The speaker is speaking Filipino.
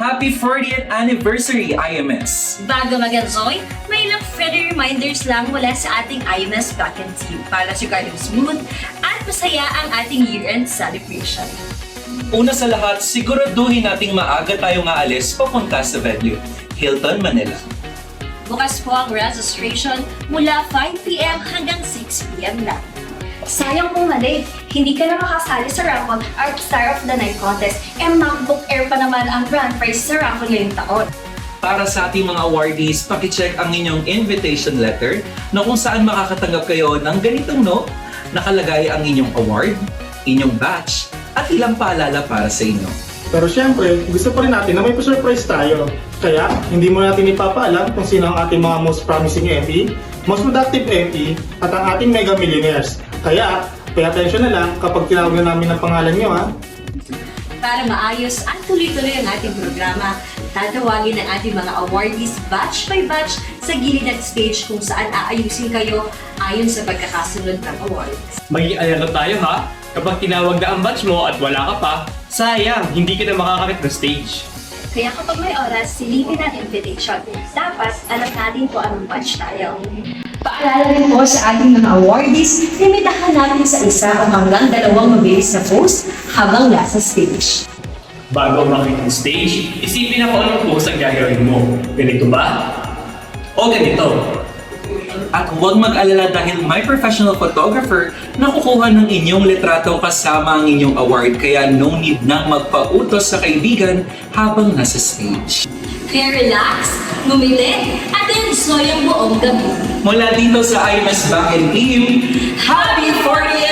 Happy 40th Anniversary, IMS! Bago mag-enjoy, may ilang friendly reminders lang mula sa ating IMS backend team para sigurado smooth at masaya ang ating year-end celebration. Una sa lahat, siguraduhin nating maaga tayong aalis papunta sa venue, Hilton, Manila. Bukas po ang registration mula 5 p.m. hanggang 6 p.m. lang. Sayang kung mali, hindi ka na makasali sa raffle at Star of the Night contest. MacBook Air pa naman ang grand prize sa raffle ngayong taon. Para sa ating mga awardees, pakicheck ang inyong invitation letter na kung saan makakatanggap kayo ng ganitong note, nakalagay ang inyong award, inyong batch, at ilang paalala para sa inyo. Pero syempre, gusto pa rin natin na may pa-surprise tayo. Kaya, hindi mo natin ipapaalam kung sino ang ating mga most promising FE, most productive FE, at ang ating mega millionaires. Kaya, pay attention na lang kapag tinawag na namin ang pangalan nyo, ha? Para maayos at tuloy-tuloy ang ating programa, tatawagin ang ating mga awardees batch by batch sa gilid at stage kung saan aayusin kayo ayon sa pagkakasunod ng awards. Mag-i-alala tayo ha, kapag tinawag na ang batch mo at wala ka pa, sayang, hindi ka na makakakit ng stage. Kaya kapag may oras, silipin ang invitation. Dapat alam natin kung anong batch tayo. Paalala rin po sa ating mga awardees, limitahan natin sa isa o hanggang dalawang mabilis na post habang nasa stage. Bago makita ng stage, isipin na kung anong post ang gagawin mo. Ganito ba? O ganito? At huwag mag-alala dahil may professional photographer na kukuha ng inyong litrato kasama ang inyong award, kaya no need nang magpautos sa kaibigan habang nasa stage. Kaya relax, ngumiti, at enjoy ang buong gabi. Mula dito sa IMS Backend Team, Happy 40th